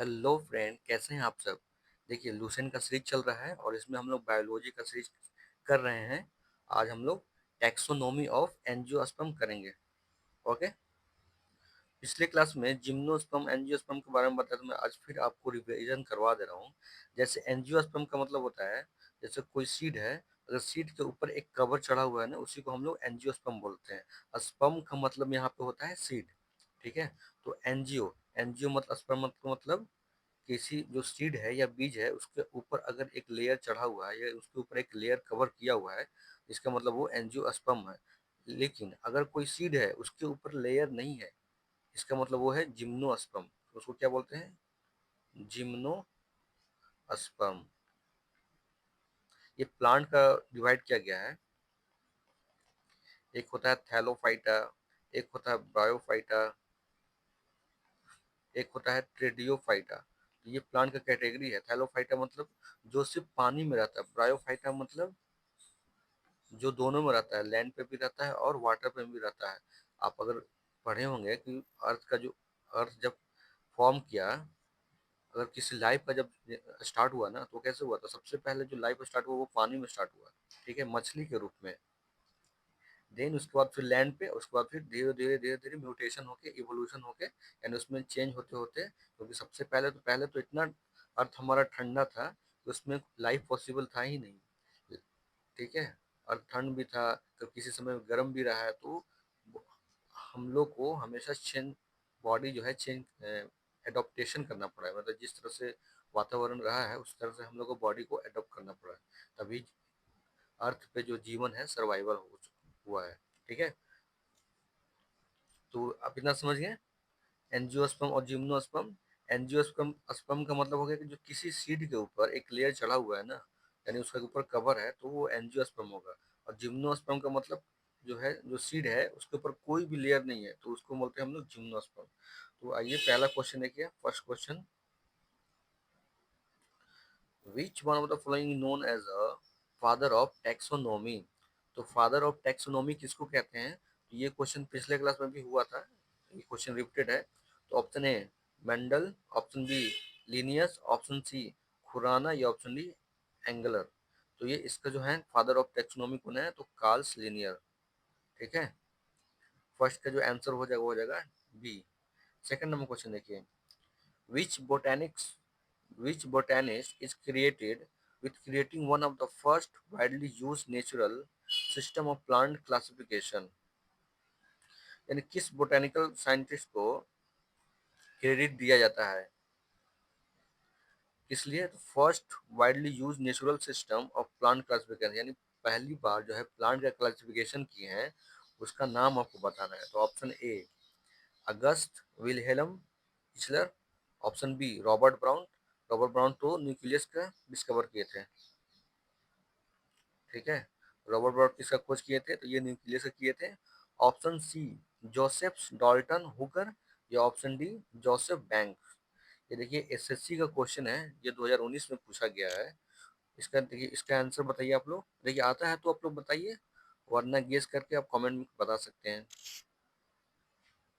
Hello friend, कैसे हैं आप सब। देखिए, लूसेंट का सीरीज चल रहा है और इसमें हम लोग बायोलॉजी का सीरीज कर रहे हैं। आज हम लोग टैक्सोनॉमी ऑफ एंजियोस्पर्म करेंगे। ओके। पिछले क्लास में जिम्नोस्पर्म एंजियोस्पर्म के बारे में बताया, तो मैं आज फिर आपको रिवीजन करवा दे रहा हूँ। जैसे एंजियोस्पर्म का मतलब होता है, जैसे कोई सीड है, अगर सीड के ऊपर एक कवर चढ़ा हुआ है ना, उसी को हम लोग एंजियोस्पर्म बोलते हैं। स्पर्म का मतलब यहाँ पे होता है सीड। ठीक है। तो एंजियो एंजियो मतलब स्पर्म का मतलब किसी जो सीड है या बीज है, उसके ऊपर अगर एक लेयर चढ़ा हुआ है या उसके ऊपर एक लेयर कवर किया हुआ है, इसका मतलब वो एंजियोस्पर्म है। लेकिन अगर कोई सीड है उसके ऊपर लेयर नहीं है, इसका मतलब वो है जिम्नोस्पर्म। तो उसको क्या बोलते हैं? जिम्नोस्पर्म। ये प्लांट का डिवाइड किया गया है। एक होता है थैलोफाइटा, एक होता है ब्रायोफाइटा, एक होता है ट्रेडियोफाइटा। तो ये प्लांट का कैटेगरी है। थैलोफाइटा मतलब जो सिर्फ पानी में रहता है। ब्रायोफाइटा मतलब जो दोनों में रहता है, लैंड पे भी रहता है और वाटर पे भी रहता है। आप अगर पढ़े होंगे कि अर्थ जब फॉर्म किया, अगर किसी लाइफ का जब स्टार्ट हुआ ना, तो कैसे हुआ था? सबसे पहले जो लाइफ स्टार्ट हुआ वो पानी में स्टार्ट हुआ। ठीक है, मछली के रूप में। देन उसके बाद फिर लैंड पे, उसके बाद फिर धीरे धीरे म्यूटेशन होके, इवोल्यूशन होके, यानी उसमें चेंज होते होते, क्योंकि सबसे पहले तो इतना अर्थ हमारा ठंडा था कि उसमें लाइफ पॉसिबल था ही नहीं। ठीक है। और ठंड भी था, तो किसी समय गर्म भी रहा है। तो हम लोग को हमेशा चेंज, बॉडी जो है चेंज, एडॉप्टेशन करना पड़ा है। मतलब जिस तरह से वातावरण रहा है उस तरह से हम लोग को बॉडी को एडॉप्ट करना पड़ा है। तभी अर्थ पे जो जीवन है सर्वाइवल हुआ है। ठीक है। तो आप इतना समझ गए, एंजियोस्पर्म और जिम्नोस्पर्म। एंजियोस्पर्म स्पर्म का मतलब हो गया कि जो किसी सीड के ऊपर एक लेयर चढ़ा हुआ है ना, यानी उसके ऊपर कवर है, तो वो एंजियोस्पर्म होगा। और जिम्नोस्पर्म का मतलब जो है, जो सीड है उसके ऊपर कोई भी लेयर नहीं है, तो उसको बोलते हैं हम लोग जिम्नोस्पर्म। तो आइए पहला क्वेश्चन देखिए, first question. Which one of the following known as a father of taxonomy? तो फादर ऑफ टैक्सोनॉमी किसको कहते हैं? तो ये क्वेश्चन पिछले क्लास में भी हुआ था, ये क्वेश्चन रिपीटेड है। तो option A Mendel, option B Linnaeus, option C Khurana, या ऑप्शन डी एंगलर। तो ये इसका जो है फादर ऑफ टैक्सोनॉमी कौन है? तो कार्ल्स लिनियर। ठीक है। फर्स्ट का जो आंसर हो जाएगा बी। सेकंड नंबर क्वेश्चन देखिए। Which botanics which botanist is created with creating one of the first widely used natural system of plant classification? यानी किस बोटेनिकल साइंटिस्ट को क्रेडिट दिया जाता है? किस लिए? First widely use natural system of plant classification, यानी पहली बार जो है प्लांट का क्लासिफिकेशन किए हैं, उसका नाम आपको बताना है। तो option A August Wilhelm Eichler, option B Robert Brown. Robert Brown तो न्यूक्लियस का डिस्कवर किए थे। ठीक है। रॉबर्ट ब्राउन किसका खोज किए थे? तो ये न्यूक्लियस का किए थे। Option C Joseph Dalton Hooker, या ऑप्शन डी जोसेफ बैंक। ये देखिए एसएससी का क्वेश्चन है, ये 2019 में पूछा गया है। इसका देखिए, इसका आंसर बताइए आप लोग। देखिए आता है तो आप लोग बताइए, वरना गेस करके आप कमेंट में बता सकते हैं।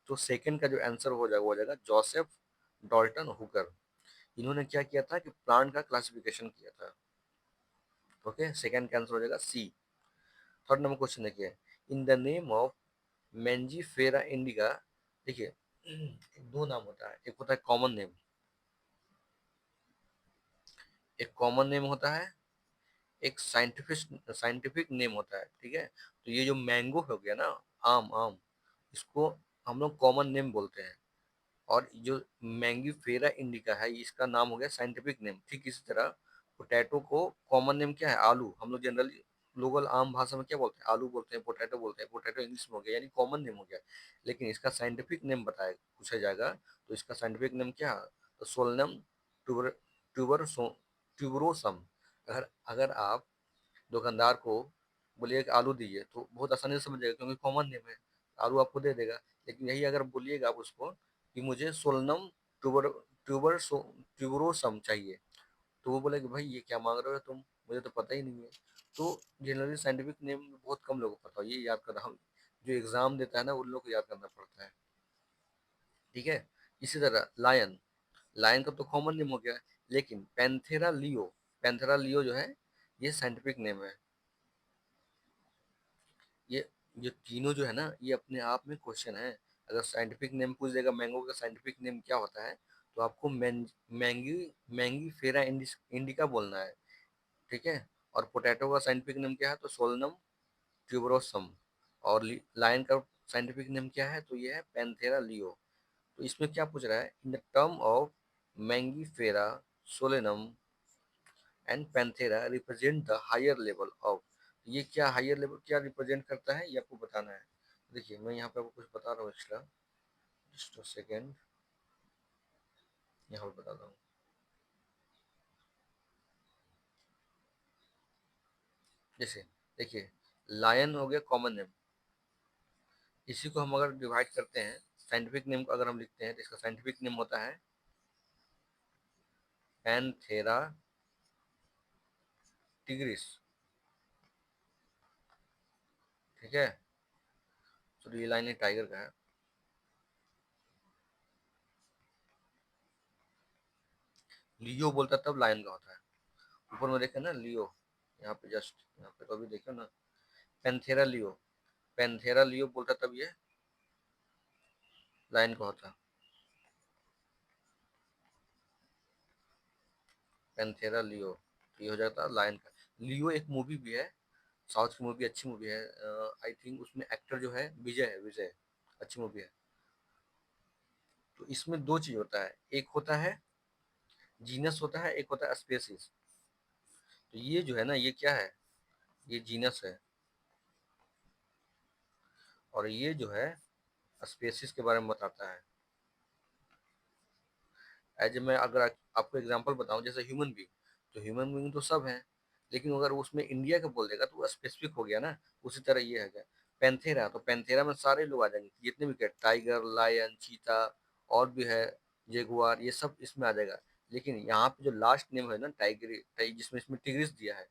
तो सेकंड का जो आंसर हो जाएगा जोसेफ डॉल्टन हुकर। इन्होंने क्या किया था कि प्लांट का क्लासिफिकेशन किया था। ओके, सेकंड का आंसर हो जाएगा सी। थर्ड नंबर क्वेश्चन देखिए। In the name of mangifera indica, देखिए दो नाम होता है, एक होता है कॉमन नेम, एक कॉमन नेम होता है, एक साइंटिफिक साइंटिफिक नेम होता है। ठीक है। तो ये जो मैंगो हो गया ना, आम आम, इसको हम लोग कॉमन नेम बोलते हैं। और जो मैंगीफेरा इंडिका है, इसका नाम हो गया साइंटिफिक नेम। ठीक इसी तरह पोटैटो को कॉमन नेम क्या है? आलू। हम लोग जनरली लोकल आम भाषा में क्या बोलते हैं? आलू बोलते हैं, पोटैटो बोलते हैं। पोटैटो इंग्लिश में हो गया, यानी कॉमन नेम हो गया। लेकिन इसका साइंटिफिक नेम बताया पूछा जाएगा, तो इसका साइंटिफिक नेम क्या है? तो सोलनम ट्यूबर ट्यूबर ट्यूबरोसम। अगर अगर आप दुकानदार को बोलिए कि आलू दीजिए, तो बहुत आसानी से समझ जाएगा, क्योंकि कॉमन नेम है, आलू आपको दे देगा। लेकिन यही अगर बोलिएगा आप उसको कि मुझे सोलनम ट्यूबर ट्यूबर ट्यूबरोसम चाहिए, तो वो बोलेगा भाई ये क्या मांग रहे हो तुम, मुझे तो पता ही नहीं है। तो जनरली साइंटिफिक नेम बहुत कम लोगों को पता हो, ये याद करना हम जो एग्जाम देता है ना, उन लोग को याद करना पड़ता है। ठीक है। इसी तरह लायन, लायन का तो कॉमन नेम हो गया, लेकिन पैंथेरा लियो जो है ये साइंटिफिक नेम है। ये ये तीनों जो है ना ये अपने आप में क्वेश्चन है। अगर साइंटिफिक नेम पूछ देगा मैंगो का साइंटिफिक नेम क्या होता है, तो आपको मैंगी मैंगी फेरा इंडिका बोलना है, ठीक है। और पोटैटो का साइंटिफिक नेम क्या है, तो सोलनम ट्यूबरोसम। और लायन का साइंटिफिक नेम क्या है, तो ये है पैंथेरा लियो। तो इसमें क्या पूछ रहा है, in the term of mangifera solanum and Panthera represent the higher level of. ये क्या हायर लेवल क्या रिप्रेजेंट करता है, ये आपको बताना है। देखिए मैं यहाँ पे आपको कुछ बता रहा हूँ एक्स्ट्रा, जस्ट अ सेकेंड, यहाँ पे बताता हूँ। जैसे देखिए, लायन हो गया कॉमन नेम, इसी को हम अगर डिवाइड करते हैं, साइंटिफिक नेम को अगर हम लिखते हैं तो इसका साइंटिफिक नेम होता है पैंथेरा टिग्रिस, ठीक है। तो ये लाइन टाइगर का है। लियो बोलता तब लायन का होता है। ऊपर में देखे ना लियो, यहाँ पे जस्ट यहाँ पे तो अभी देखो ना, पैंथेरा लियो, पैंथेरा लियो बोलता तब ये लायन का होता। पैंथेरा लियो, तो ये हो जाता लायन का। लियो एक मूवी भी है, साउथ की मूवी, अच्छी मूवी है। आई थिंक उसमें एक्टर जो है विजय है, विजय, अच्छी मूवी है। तो इसमें दो चीज होता है, एक होता है जीनस होता है, एक होता है स्पेसिस। तो ये जो है ना ये क्या है, ये जीनस है, और ये जो है स्पेसिस के बारे में बताता है। एज मैं अगर आपको एग्जांपल बताऊं, जैसे ह्यूमन बींग, तो ह्यूमन बींग तो सब हैं, लेकिन अगर उसमें इंडिया का बोल देगा तो वो स्पेसिफिक हो गया ना। उसी तरह ये है क्या, पैंथेरा, तो पैंथेरा में सारे लोग आ जाएंगे, जितने भी क्या, टाइगर, लायन, चीता, और भी है जेगुआर, ये सब इसमें आ जाएगा। लेकिन यहाँ पे जो लास्ट नेम है ना टाइगर, जिसमें इसमें टिग्रिस दिया है,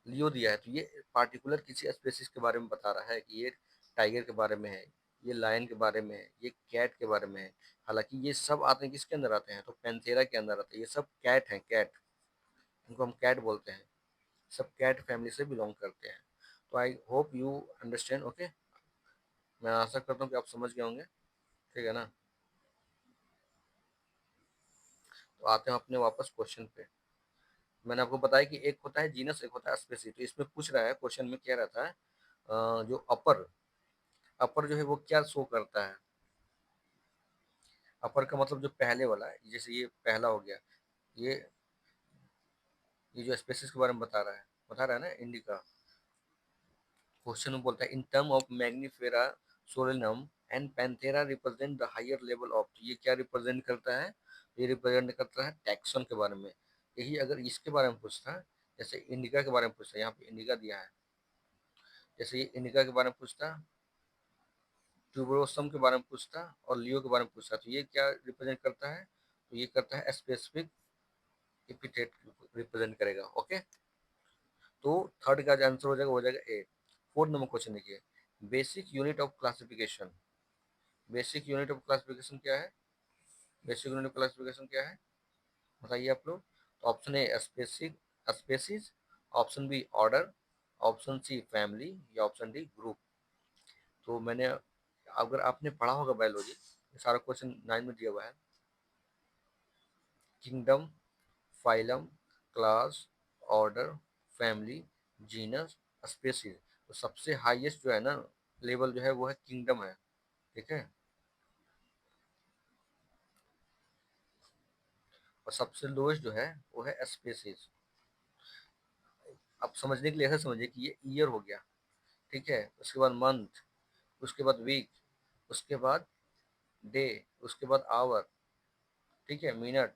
लियो दिया है, तो ये पार्टिकुलर किसी स्पेसिस के बारे में बता रहा है कि ये टाइगर के बारे में है, ये लायन के बारे में है, ये कैट के बारे में है। हालांकि ये सब आते हैं किसके अंदर आते हैं, तो पैंथेरा के अंदर आते हैं। ये सब कैट हैं, कैट, इनको हम कैट बोलते हैं, सब कैट फैमिली से बिलोंग करते हैं। तो आई होप यू अंडरस्टैंड, ओके। मैं आशा करता हूँ कि आप समझ गए होंगे, ठीक है ना। तो आते हैं अपने वापस क्वेश्चन पे। मैंने आपको बताया कि एक होता है जीनस, एक होता है स्पेसी। तो इसमें पूछ रहा है, क्वेश्चन में क्या रहता है, जो अपर अपर जो है वो क्या शो करता है। अपर का मतलब जो पहले वाला है, जैसे ये पहला हो गया, ये ये जो स्पेसिस के बारे में बता रहा है ना इंडिका। क्वेश्चन में बोलता है in term of Mangifera Solanum and Panthera represent the higher level of. ये क्या रिप्रेजेंट करता है, ये रिप्रेजेंट करता है टैक्सन के बारे में। यही अगर इसके बारे में पूछता, जैसे इंडिका के बारे में पूछता, यहाँ पे इंडिका दिया है, जैसे ये इंडिका के बारे में पूछता, ट्यूबरोसम के बारे में पूछता, और लियो के बारे में पूछता, तो ये क्या रिप्रेजेंट करता है, तो ये करता है स्पेसिफिक एपिथेट रिप्रेजेंट करेगा, ओके। तो थर्ड का जो आंसर हो जाएगा ए। फोर्थ नंबर क्वेश्चन देखिए, basic unit of classification. Basic unit of classification क्या है, बेसिक यूनिट ऑफ क्लासिफिकेशन क्या है, बताइए आप लोग। तो option A specific species, option B order, option C family, या ऑप्शन डी ग्रुप। तो मैंने, अगर आपने पढ़ा होगा बायोलॉजी, सारा क्वेश्चन 9 में दिया हुआ है, kingdom, phylum, class, order, family, genus, species. तो सबसे हाईएस्ट जो है ना लेवल जो है वो है किंगडम है, ठीक है। और सबसे लोएस्ट जो है वो है स्पेसीज। अब समझने के लिए ऐसा समझिए कि ये ईयर हो गया, ठीक है, उसके बाद मंथ, उसके बाद वीक, उसके बाद डे, उसके बाद आवर, ठीक है, मिनट,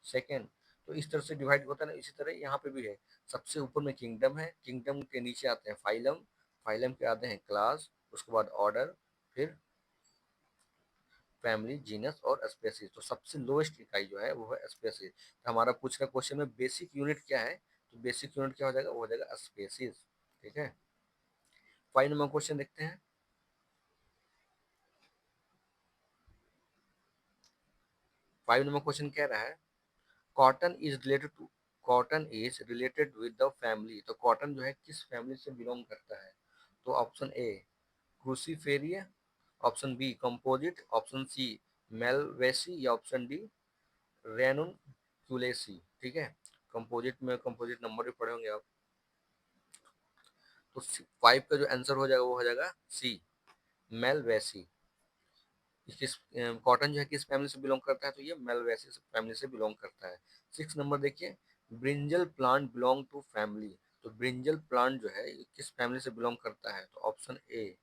सेकेंड। तो इस तरह से डिवाइड होता है ना, इसी तरह यहाँ पे भी है। सबसे ऊपर में किंगडम है, किंगडम के नीचे आते हैं फाइलम, फाइलम के आते हैं क्लास, उसके बाद ऑर्डर, फिर फैमिली, जीनस और स्पेसीज। तो सबसे लोएस्ट इकाई जो है वो है स्पेसीज। तो हमारा पूछ रहा क्वेश्चन में बेसिक यूनिट क्या है, तो बेसिक यूनिट क्या हो जाएगा, वो हो जाएगा स्पेसीज, ठीक है। 5 नंबर क्वेश्चन देखते हैं। 5 नंबर क्वेश्चन कह रहा है cotton is related with the family. तो कॉटन जो है किस फैमिली से बिलोंग करता है? तो option A Cruciferae, option B Compositae, option C Malvaceae या ऑप्शन डी रेनुनक्यूलेसी। ठीक है, कंपोजिट में कंपोजिट नंबर भी पढ़े होंगे आप। तो 5 का जो आंसर हो जाएगा वो हो जाएगा सी मेलवेसी। किस कॉटन जो है किस फैमिली से बिलोंग करता है? तो ये मेलवेसी फैमिली से बिलोंग करता है। 6 नंबर देखिए, brinjal plant belong to family. तो ब्रिंजल प्लांट जो है ये किस फैमिली से बिलोंग करता है? तो option A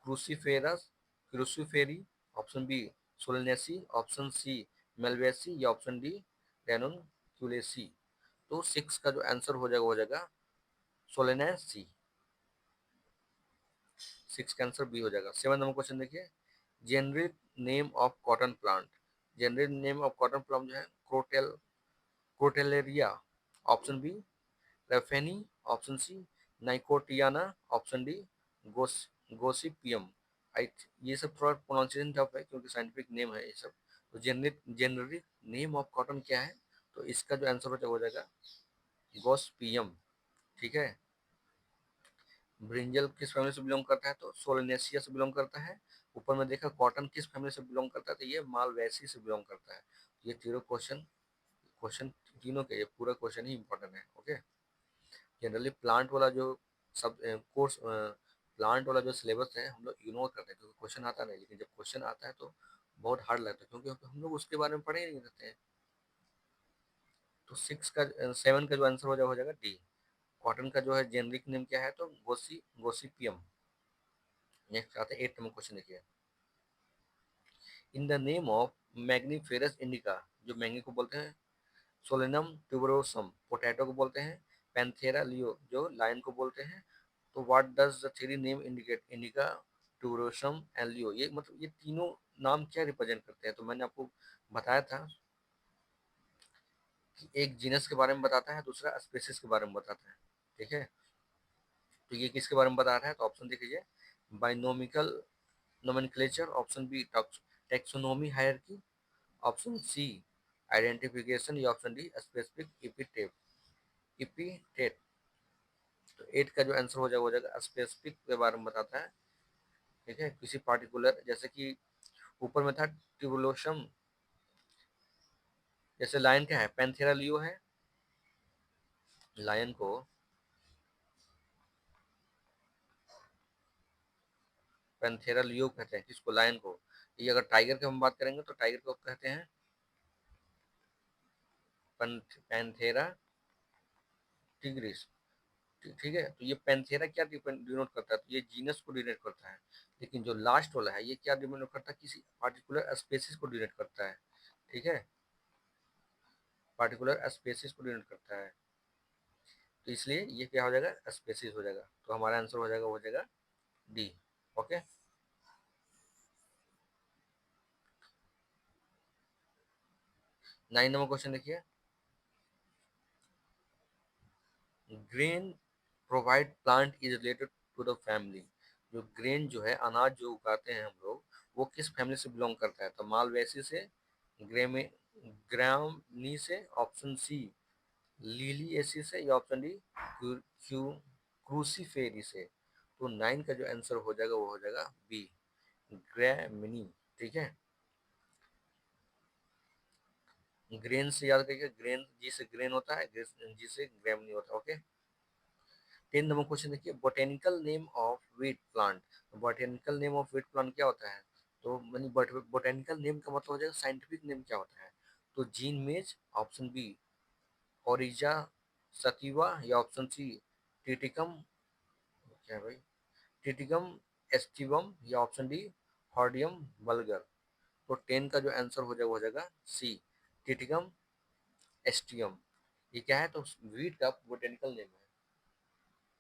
cruciferous Cruciferae, option B Solanaceae, option C Malvaceae या ऑप्शन डी रेनुनक्यूलेसी। तो 6 का जो आंसर हो जाएगा वो हो जाएगा सोलेनेसी। 6 का आंसर बी हो जाएगा। 7 नंबर क्वेश्चन देखिए, generic name of cotton plant. Generic name of cotton plant जो है Crotalaria, option B Raphani, option C Nicotiana, option D गोस गोसिपियम। ये सब थोड़ा प्रोनाउंसिएशन टफ है क्योंकि साइंटिफिक नेम है ये सब। तो जेनरिक नेम ऑफ कॉटन क्या है? तो इसका जो आंसर हो जाएगा गोस्पियम। ठीक है, ब्रिंजल किस फैमिली से बिलोंग करता है? तो सोलेनेसिया से बिलोंग करता है। ऊपर में देखा कॉटन किस फैमिली से बिलोंग करता है? तो ये मालवेसी से बिलोंग करता है। ये तीनों क्वेश्चन क्वेश्चन तीनों के ये पूरा क्वेश्चन ही इंपॉर्टेंट है। ओके, जनरली प्लांट वाला जो सब कोर्स प्लांट वाला जो सिलेबस है हम लोग इग्नोर करते हैं क्योंकि क्वेश्चन आता नहीं, लेकिन जब क्वेश्चन आता है तो बहुत हार्ड लगता है क्योंकि हम लोग उसके बारे में पढ़े ही नहीं रहते हैं। तो 7 का जो आंसर हो जाएगा डी। कॉटन का जो है जेनरिक नेम क्या है? तो गोसिपियम। नेक्स्ट आते हैं 8 नंबर क्वेश्चन देखिए, in the name of Mangifera indica. जो मैंगी को बोलते हैं सोलेनम ट्यूबरोसम, पोटैटो को बोलते हैं पैंथेरा लियो, जो लायन को बोलते हैं। तो what does the three name indicate? Indica, tuberosum and leo. ये मतलब ये तीनों नाम क्या रिप्रेजेंट करते हैं? तो मैंने आपको बताया था कि एक जीनस के बारे में बताता है, दूसरा स्पेसिस के बारे में बताता है। ठीक है, तो ये किसके बारे में बता रहा है? तो ऑप्शन देखिए, binomial nomenclature, option B taxonomy hierarchy, option C identification या option D specific epithet epithet. तो 8 का जो आंसर हो जाएगा स्पेसिफिक के बारे में बताता है। ठीक है, किसी पार्टिकुलर, जैसे कि ऊपर में था ट्यूबुलोसम, जैसे लायन क्या है? पैंथेरा लियो है। लायन को पैंथेरा लियो कहते हैं, किसको? लायन को। ये अगर टाइगर की हम बात करेंगे तो टाइगर को कहते हैं पैंथेरा टिग्रिस। ठीक है, तो ये पैंथेरा क्या डिनोट करता है? तो ये जीनस को डिनोट करता है। लेकिन जो लास्ट वाला है ये क्या डिनोट करता है? किसी पार्टिकुलर स्पेसिस को डिनोट करता है। ठीक है, पार्टिकुलर स्पेसिस को डिनोट करता है। तो इसलिए ये क्या हो जाएगा? स्पेसिस हो जाएगा। तो हमारा आंसर हो जाएगा डी। ओके, 9 नंबर क्वेश्चन देखिए, grain provide plant is related to the family. जो ग्रेन जो है अनाज जो उगाते हैं हम लोग, वो किस फैमिली से बिलोंग करता है? तो मालवेसी से, ग्रेमे ग्रामनी से, ऑप्शन सी लीलिएसी से या ऑप्शन डी क्रूसीफेरी से। तो 9 का जो आंसर हो जाएगा वो हो जाएगा बी ग्रेमिनी। ठीक है, ग्रेन से याद करिए, ग्रेन जी से ग्रेन होता है, जी से ग्रेमिनी होता है। ओके, 10 नंबर क्वेश्चन देखिए, botanical name of wheat plant. Botanical name of wheat plant क्या होता है? तो मैंने बोटेनिकल नेम का मतलब हो जाएगा साइंटिफिक नेम क्या होता है? तो जीन मेज, ऑप्शन बी ओरिजा सतीवा या ऑप्शन सी टिटिकम, क्या है भाई, टिटिकम एस्टिवम या ऑप्शन डी हॉर्डियम वल्गर। तो 10 का जो आंसर हो जाएगा सी टिटिकम एस्टियम। ये क्या है? तो व्हीट का बोटेनिकल नेम है।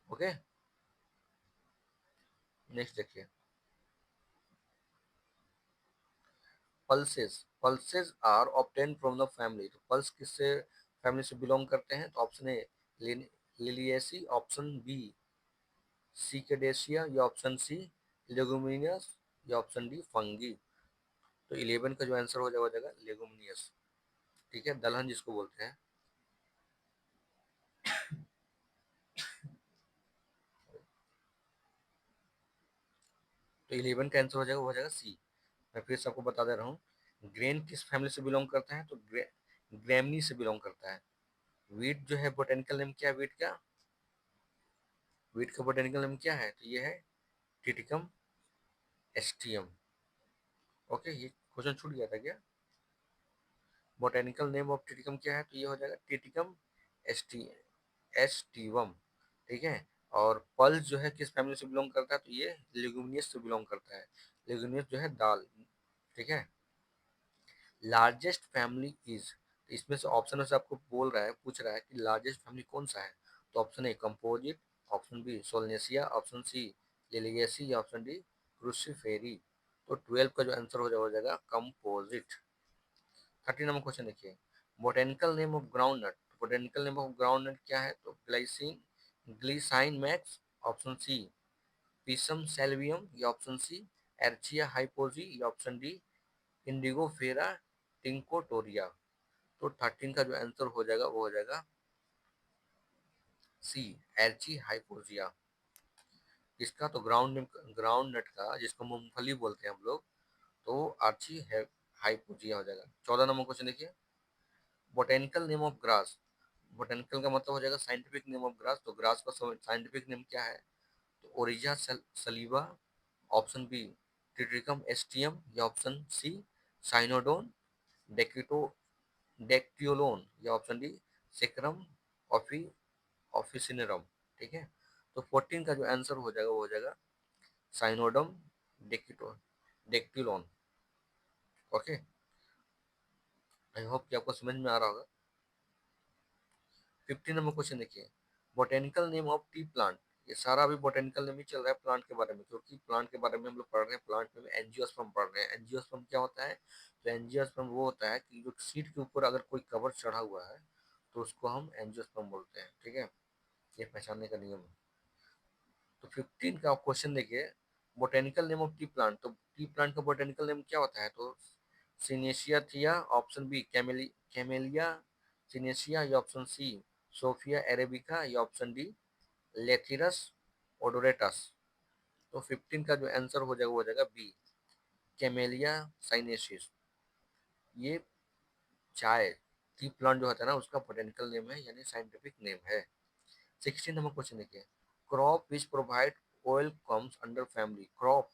ओके, नेक्स्ट देखिए, pulses. Pulses are obtain from the family. तो पल्स किससे फैमिली से बिलोंग करते हैं? तो option A Liliaceae, option B Cycadaceae या ऑप्शन सी लेगुमिनस या ऑप्शन डी फंगी। तो 11 का जो आंसर हो जाएगा लेगुमिनियस, ठीक है, दलहन जिसको बोलते हैं। तो 11 का आंसर हो जाएगा सी। मैं फिर से आपको बता दे रहा हूँ, ग्रेन किस फैमिली से बिलोंग करता है, तो ग्रेमनी से बिलोंग करता है। वीट जो है बोटेनिकल नेम क्या है, वीट का बोटेनिकल नेम क्या है, तो ये है टिटिकम एस्टियम। ओके, ये क्वेश्चन छूट गया था क्या? बोटेनिकल नेम ऑफ टिटिकम क्या है, तो ये हो जाएगा टिटिकम एस्टी एस्टिवम, ठीक है। और पल्स जो है किस फैमिली से बिलोंग करता है, तो ये लेगुमिनियस से बिलोंग करता है। लेगुमिनियस जो है दाल, ठीक है। लार्जेस्ट फैमिली इज, इसमें से ऑप्शन में से आपको बोल रहा है, पूछ रहा है कि लार्जेस्ट फैमिली कौन सा है। तो option A Compositae, option B Solanaceae, option C Liliaceae या ऑप्शन डी क्रूसीफेरी। तो 12 का जो आंसर हो जाएगा कंपोजिट। 13 नंबर क्वेश्चन देखिए, botanical name of groundnut. Botanical name of groundnut क्या है, तो Glycine max, option C Pisum sativum या ऑप्शन सी एर्चिया हाइपोजी या ऑप्शन डी इंडिगो फेरा टिंकोटोरिया। तो 13 का जो आंसर हो जाएगा वो हो जाएगा सी एर्ची हाइपोजिया। इसका तो ग्राउंड नट का, जिसको मूंगफली बोलते हैं हम लोग, तो आर्ची हाइपोजिया हो जाएगा। 14 नंबर क्वेश्चन देखिए, botanical name of grass. Botanical का मतलब हो जाएगा साइंटिफिक नेम ऑफ ग्रास, तो ग्रास का साइंटिफिक नेम क्या है, तो ओरिजा सलीवा, ऑप्शन बी टिट्रिकम एस्टियम या ऑप्शन सी साइनोडोन डेक्टियो डेक्टियोलोन या ऑप्शन डी सेक्रम ऑफी ऑफिसिनरम, ठीक है। तो 14 का जो आंसर हो जाएगा वो हो जाएगा साइनोडम डेक्टियो डेक्टिलोन। ओके, आई होप कि आपको समझ में आ रहा होगा। 15 नंबर क्वेश्चन देखिए, botanical name of T plant. ये सारा अभी बोटेनिकल नेम ही चल रहा है प्लांट के बारे में, क्योंकि प्लांट के बारे में हम लोग पढ़ रहे हैं, प्लांट में एंजियोस्पर्म पढ़ रहे हैं। एंजियोस्पर्म क्या होता है, तो एंजियोस्पर्म वो होता है कि जो सीड के ऊपर अगर कोई कवर चढ़ा हुआ है तो उसको हम एंजियोस्पर्म बोलते हैं, ठीक है। ये पहचानने का नियम है। तो 15 का क्वेश्चन देखिए, botanical name of T plant. तो टी प्लांट का बोटेनिकल नेम क्या होता है, तो सिनेशिया थिया, ऑप्शन बी कैमेलिया सिनेशिया या ऑप्शन सी सोफिया एरेबिका या ऑप्शन डी लेथिरस ओडोरेटस। तो 15 का जो आंसर हो जाएगा वो हो जाएगा बी कैमेलिया साइनेसिस। ये चाय टी प्लांट जो होता है ना उसका बोटेनिकल नेम है, यानी साइंटिफिक नेम है। 16 नंबर क्वेश्चन देखिए, crop which provide oil comes under family. Crop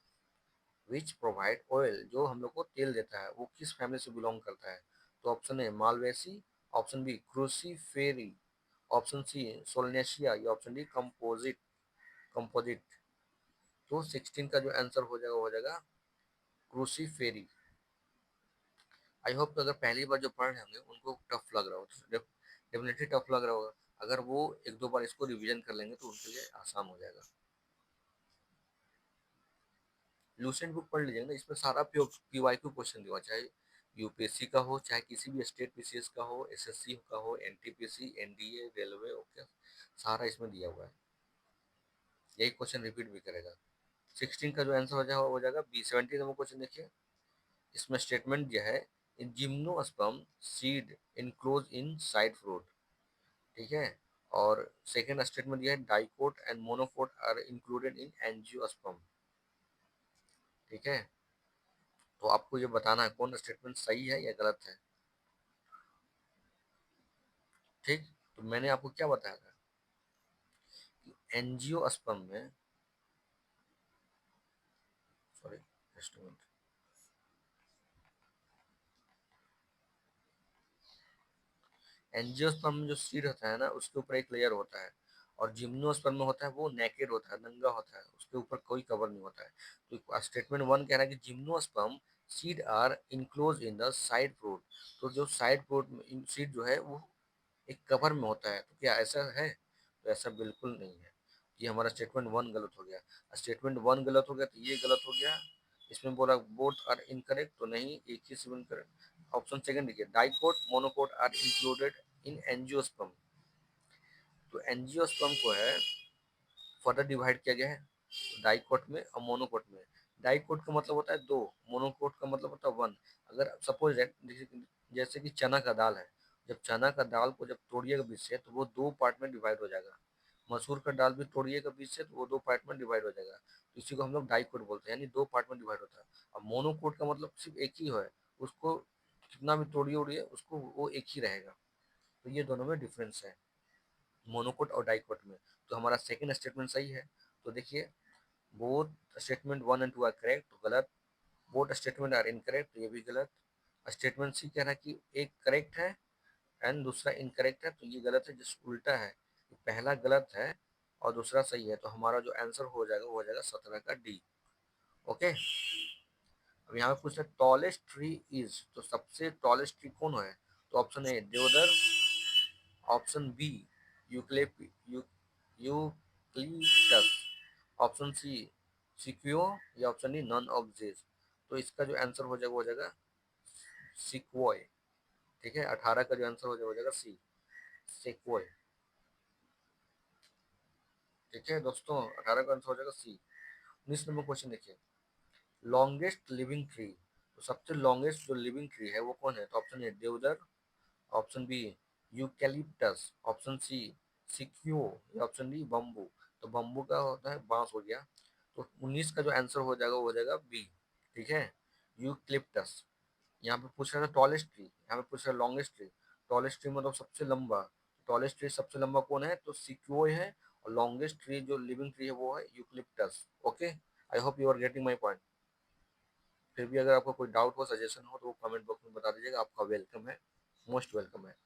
which provide oil, जो हम लोग को तेल देता है, वो किस फैमिली से बिलोंग करता है। तो option A Malvaceae, option B Cruciferae, option C Solanaceae या ऑप्शन डी कंपोजिट। तो 16 का जो आंसर हो जाएगा वो हो जाएगा क्रूसीफेरी। आई होप कि अगर पहली बार जो पढ़ रहे होंगे उनको टफ लग रहा हो, डेफिनेटली टफ लग रहा होगा। अगर वो एक दो बार इसको रिवीजन कर लेंगे तो उनके लिए आसान हो जाएगा। लूसेंट बुक पढ़ लीजिएगा ना, इसमें सारा पीवाईक्यू क्वेश्चन दिया हुआ, चाहे यूपीएससी का हो, चाहे किसी भी स्टेट पीसीएस का हो, एसएससी का हो, एनटीपीसी, एनडीए, रेलवे, ओके, सारा इसमें दिया हुआ है। यही क्वेश्चन रिपीट भी करेगा। 16 का जो आंसर हो जाएगा बी। 17 नंबर क्वेश्चन देखिए, इसमें स्टेटमेंट जो है, in gymnosperm seed enclose inside fruit, ठीक है। और सेकेंड स्टेटमेंट यह है, dicot and monocot are included in angiosperm, ठीक है। तो आपको ये बताना है कौन स्टेटमेंट सही है या गलत है, ठीक। तो मैंने आपको क्या बताया था कि एंजियोस्पर्म में, सॉरी एंजियोस्पर्म में जो सीड होता है ना उसके ऊपर एक लेयर होता है, और जिम्नोस्पर्म में होता है वो नेकेड होता है, नंगा होता है, उसके ऊपर कोई कवर नहीं होता है। तो स्टेटमेंट वन कह रहा है कि gymnosperm seed are enclose in the side fruit. तो जो साइड फ्रूट सीड जो है वो एक कवर में होता है, तो क्या ऐसा है, तो ऐसा बिल्कुल नहीं है। ये हमारा स्टेटमेंट वन गलत हो गया। स्टेटमेंट वन गलत हो गया तो ये गलत हो गया। इसमें बोला बोथ आर इनकरेक्ट, तो नहीं, एक ही सिर्फ इनकरेक्ट। ऑप्शन सेकंड देखिए, dicot monocot are included in angiosperm. तो एंजियोस्पर्म को है फर्दर डिवाइड किया गया है डाइकोट में और मोनोकोट में। डाइकोट का मतलब होता है दो, मोनोकोट का मतलब होता है वन। अगर सपोज जैसे कि चना का दाल है, जब चना का दाल को जब तोड़िएगा बीच से तो वो दो पार्ट में डिवाइड हो जाएगा। मसूर का दाल भी तोड़िएगा बीच से तो वो दो पार्ट में डिवाइड हो जाएगा, तो इसी को हम लोग डाइकोट बोलते हैं, यानी दो पार्ट में डिवाइड होता है। अब मोनोकोट का मतलब सिर्फ एक ही है, उसको कितना भी तोड़िए उड़िए उसको वो एक ही रहेगा। तो ये दोनों में डिफरेंस है, मोनोकोट और डाइकोट में। तो हमारा सेकंड स्टेटमेंट सही है। तो देखिए, both statement one and two are correct, तो गलत। बोथ स्टेटमेंट आर इनकरेक्ट, तो ये भी गलत। स्टेटमेंट सी कह रहा है कि एक करेक्ट है एंड दूसरा इनकरेक्ट है, तो ये गलत है। जिस उल्टा है, पहला गलत है और दूसरा सही है, तो हमारा जो आंसर हो जाएगा वो हो जाएगा 17 का डी। ओके। अब यहाँ पे पूछ रहे टॉलेस्ट ट्री इज, तो सबसे टॉलेस्ट ट्री कौन है? तो ऑप्शन ए देवदार, ऑप्शन बी यूक्लिप यू यूक्लिप्टस, ऑप्शन सी सिक्वियो, या option D none of this. तो इसका जो आंसर हो जाएगा वो हो जाएगा सिक्वॉय। ठीक है, 18 का जो आंसर हो जाएगा वो हो जाएगा सी, सिक्वॉय। ठीक है दोस्तों, 18 का आंसर हो जाएगा सी। 19 नंबर क्वेश्चन देखिए, लॉन्गेस्ट लिविंग ट्री, तो सबसे लॉन्गेस्ट जो लिविंग ट्री है वो कौन है? तो ऑप्शन ए देवदार, option B eucalyptus, option C sequoia, या ऑप्शन डी बम्बू। तो बम्बू का होता है बांस हो गया। तो 19 का जो आंसर हो जाएगा वो हो जाएगा बी। ठीक है, यूक्लिप्टस। यहाँ पे पूछ रहा था टॉलेस्ट ट्री, यहाँ पे पूछ रहा है लॉन्गेस्ट ट्री। टॉलेस्ट ट्री मतलब सबसे लंबा, टॉलेस्ट ट्री सबसे लंबा कौन है? तो सिक्योय है। और लॉन्गेस्ट ट्री जो लिविंग ट्री है वो है eucalyptus. Okay, I hope you are getting my point. फिर भी अगर आपको कोई डाउट हो, सजेशन हो, तो वो कमेंट बॉक्स में बता दीजिएगा, आपका वेलकम है, मोस्ट वेलकम है।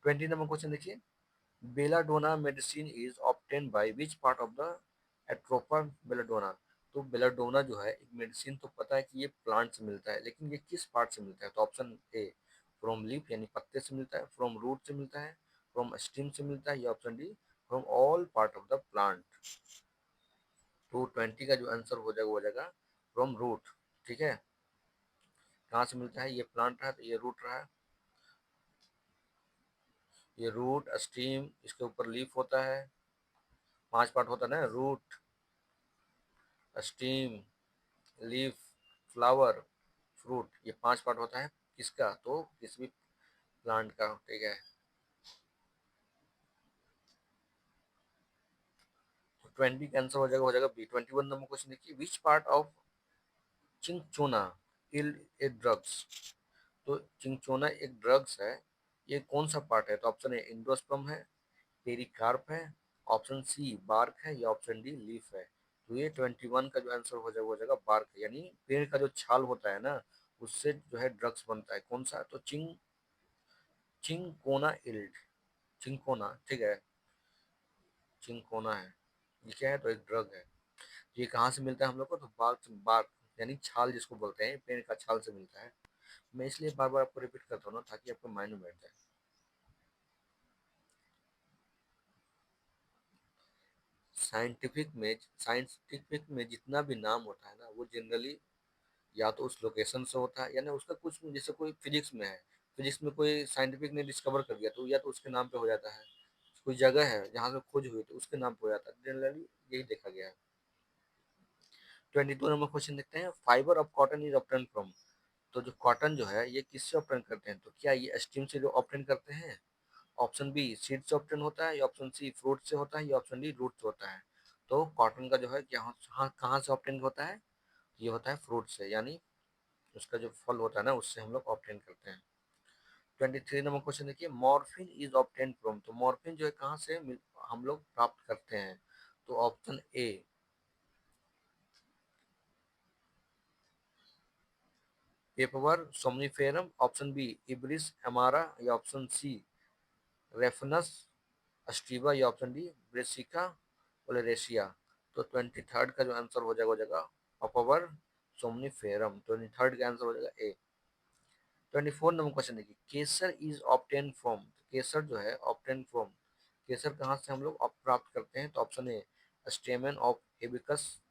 20 नंबर क्वेश्चन देखिए, belladonna medicine is obtain by which part of the Atropa belladonna. तो बेलाडोना जो है एक मेडिसिन, तो पता है कि ये प्लांट से मिलता है, लेकिन ये किस पार्ट से मिलता है? तो ऑप्शन ए फ्रॉम लीफ यानी पत्ते से मिलता है, फ्रॉम रूट से मिलता है, फ्रॉम स्टीम से मिलता है, या option D from all part of the plant. तो 20 का जो आंसर हो जाएगा वो हो जाएगा फ्रॉम रूट। ठीक है, कहाँ से मिलता है? ये प्लांट रहा तो ये रूट रहा, ये रूट स्टीम, इसके ऊपर लीफ होता है, 5 पार्ट होता है ना, root stem leaf flower fruit, ये 5 पार्ट होता है किसका? तो किसी भी प्लांट का। ठीक है, तो 20 का आंसर हो जाएगा बी। 21 नंबर क्वेश्चन देखिए, which part of cinchona yield a drugs. तो चिंचोना एक ड्रग्स है, ये कौन सा पार्ट है? तो ऑप्शन ए इंडोस्पर्म है, पेरिकार्प है, ऑप्शन सी बार्क है, या ऑप्शन डी लीफ है। तो ये 21 का जो आंसर हो जाएगा बार्क, यानी पेड़ का जो छाल होता है ना, उससे जो है ड्रग्स बनता है। कौन सा? तो चिंकोना इल्ड, चिंकोना। ठीक है, चिंकोना है, ये क्या है? तो एक ड्रग है। ये कहाँ से मिलता है हम लोग को? तो बार्क यानी छाल जिसको बोलते हैं, पेड़ का छाल से मिलता है। मैं इसलिए बार बार आपको रिपीट करता हूँ ना, ताकि आपको माइंड में बैठ जाए। साइंटिफिक में जितना भी नाम होता है ना, वो जनरली या तो उस लोकेशन से होता है, या ना उसका कुछ, जैसे कोई फिजिक्स में है, फिजिक्स में कोई साइंटिफिक ने डिस्कवर कर दिया, तो या तो उसके नाम पे हो जाता है। कोई जगह है जहाँ से खोज हुई, तो उसके नाम पे हो जाता है, जनरली यही देखा गया है। 22 नंबर क्वेश्चन देखते हैं, fibre of cotton is obtain from. तो जो कॉटन जो है ये किससे ऑब्टेन करते हैं? तो क्या ये स्टीम से जो ऑब्टेन करते हैं? ऑप्शन बी सीड से ऑब्टेन होता है, या ऑप्शन सी फ्रूट से होता है, या ऑप्शन डी रूट से होता है। तो कॉटन का जो है यहाँ कहाँ से ऑब्टेन होता है? ये होता है फ्रूट से, यानी उसका जो फल होता है ना, उससे हम लोग ऑब्टेन करते हैं। 23 नंबर क्वेश्चन देखिए, मॉर्फिन इज ऑब्टेन फ्रॉम। तो मॉर्फिन जो है कहाँ से हम लोग प्राप्त करते हैं? तो ऑप्शन ए पेपरवर सोमनिफेरम, ऑप्शन बी इब्रिस अमारा, या ऑप्शन सी रेफनस अस्टीवा, या ऑप्शन डी ब्रेसिका ओलेरेशिया। तो 23 का जो आंसर हो जाएगा पेपरवर सोमनिफेरम। 23 का आंसर हो जाएगा ए। 24 नंबर क्वेश्चन देखिए, केसर इज ऑब्टेन फ्रॉम। केसर जो है ऑब्टेन फ्रॉम, केसर कहाँ से हम लोग प्राप्त करते हैं? तो option A stamen of hibiscus,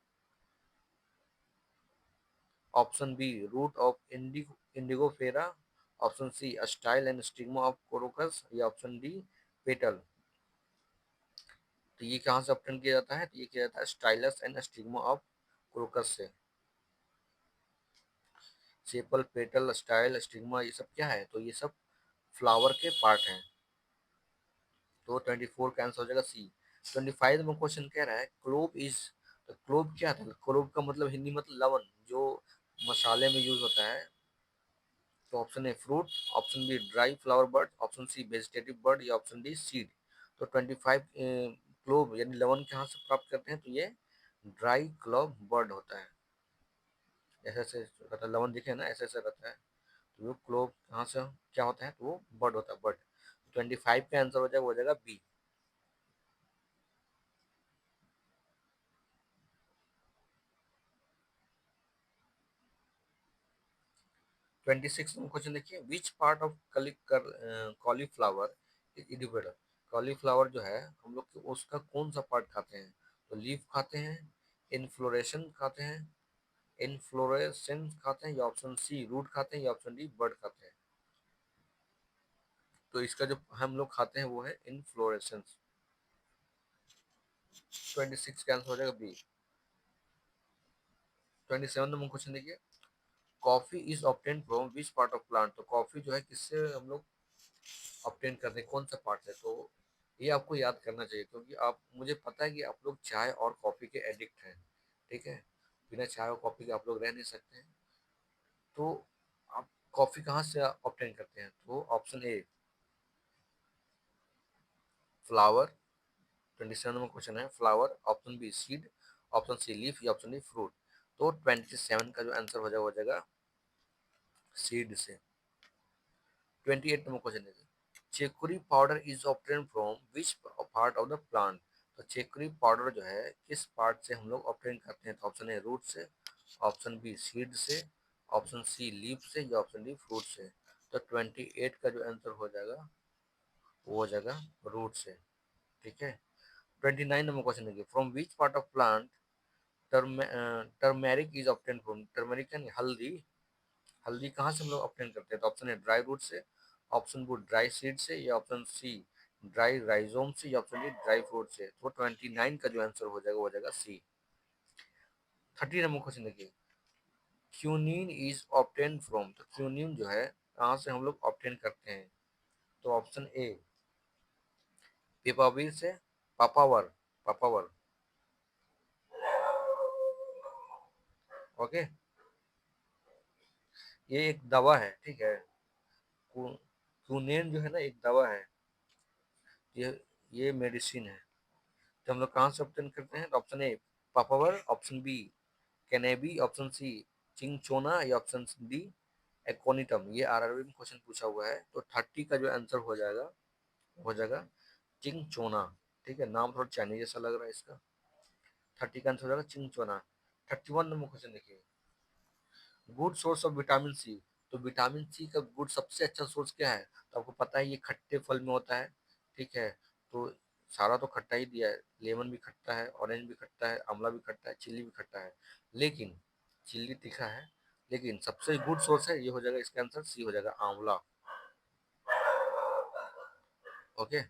option B root of Indigofera, option C style and stigma of crocus, या ऑप्शन डी पेटल। तो ये कहाँ से ऑब्टेन किया जाता है? तो ये किया जाता है स्टाइलस एंड स्टिग्मा ऑफ कोरोकस से। सेपल, पेटल, स्टाइल, स्टिग्मा, ये सब क्या है? तो ये सब फ्लावर के पार्ट हैं। तो 24 का आंसर हो जाएगा सी। 25 में क्वेश्चन कह रहा है क्लोव इज, तो क्लोव क्या था? क्लोव का मतलब हिंदी मतलब लवण, जो मसाले में यूज होता है। तो option A fruit, option B dry flower bud, option C vegetative bud, या ऑप्शन डी सीड। तो 25 क्लोव यानी लवण कहाँ से प्राप्त करते हैं? तो ये ड्राई क्लोव बर्ड होता है। ऐसे ऐसे रहता है, लवण दिखे ना, ऐसे ऐसे रहता है। तो वो क्लोव कहाँ से क्या होता है? तो वो बर्ड होता है, बर्ड। 25 का आंसर हो जाएगा, हो जाएगा बी। 26 में क्वेश्चन देखिए, which part of cauliflower is edible. Cauliflower जो है हम लोग उसका कौन सा पार्ट खाते हैं? तो लीफ खाते हैं, इनफ्लोरेशन खाते हैं, इनफ्लोरेसेंस खाते हैं, या ऑप्शन सी रूट खाते हैं, या ऑप्शन डी बर्ड खाते हैं। तो इसका जो हम लोग खाते हैं वो है इनफ्लोरेसेंस। 26 का आंसर हो जाएगा बी। 27 नंबर क्वेश्चन देखिए, coffee is obtain from which part of plant. तो कॉफी जो है किससे हम लोग ऑब्टेन करते हैं, कौन सा पार्ट है? तो ये आपको याद करना चाहिए, क्योंकि आप, मुझे पता है कि आप लोग चाय और कॉफी के एडिक्ट हैं, ठीक है। बिना चाय और कॉफी के आप लोग रह नहीं सकते हैं। तो आप कॉफी कहाँ से ऑब्टेन करते हैं? तो option A flower, 27 number question है flower, option B seed, option C leaf, या ऑप्शन डी फ्रूट। तो 27 का जो आंसर हो जाएगा सीड से। 28 नंबर क्वेश्चन है, chicory powder is obtain from which part of the plant. तो चेकुरी पाउडर जो है किस पार्ट से हम लोग ऑब्टेन करते हैं? तो ऑप्शन ए रूट से, ऑप्शन बी सीड से, ऑप्शन सी लीफ से, या ऑप्शन डी फ्रूट से। तो 28 का जो आंसर हो जाएगा वो हो जाएगा रूट से, ठीक है। 29 नंबर क्वेश्चन है, from which part of plant turmeric is obtain from. Turmeric यानी हल्दी, हल्दी कहाँ से हम लोग ऑब्टेन करते हैं? तो ऑप्शन ए ड्राई रूट से, ऑप्शन बी ड्राई सीड से, या ऑप्शन सी ड्राई राइजोम से, या ऑप्शन डी ड्राई फ्रूट से। तो 29 का जो आंसर हो जाएगा वो हो जाएगा सी। 30 नंबर क्वेश्चन देखिए, क्यूनिन इज ऑब्टेन फ्रॉम। तो क्यूनिन जो है कहाँ से हम लोग ऑब्टेन करते हैं? तो ऑप्शन ए पेपावर से, पापावर, पापावर, ओके। ये एक दवा है, ठीक है। क्यूनेन जो है ना एक दवा है, ये ये मेडिसिन है। तो हम लोग कहाँ से ऑप्शन करते हैं? तो option A Papaver, option B Cannabis, option C Cinchona, या ऑप्शन डी एकोनिटम। ये आरआरबी में क्वेश्चन पूछा हुआ है। तो 30 का जो आंसर हो जाएगा चिंगचोना, ठीक है। नाम थोड़ा चाइनीज जैसा लग रहा है इसका। 30 का आंसर हो जाएगा चिंगचोना। 31 नंबर क्वेश्चन देखिए, good source of vitamin C. तो विटामिन सी का गुड सबसे अच्छा सोर्स क्या है? तो आपको पता है ये खट्टे फल में होता है, ठीक है। तो सारा तो खट्टा ही दिया है, लेमन भी खट्टा है, ऑरेंज भी खट्टा है, आंवला भी खट्टा है, चिल्ली भी खट्टा है, लेकिन चिल्ली तीखा है। लेकिन सबसे गुड सोर्स है, ये हो जाएगा इसका आंसर सी हो जाएगा आंवला, ओके।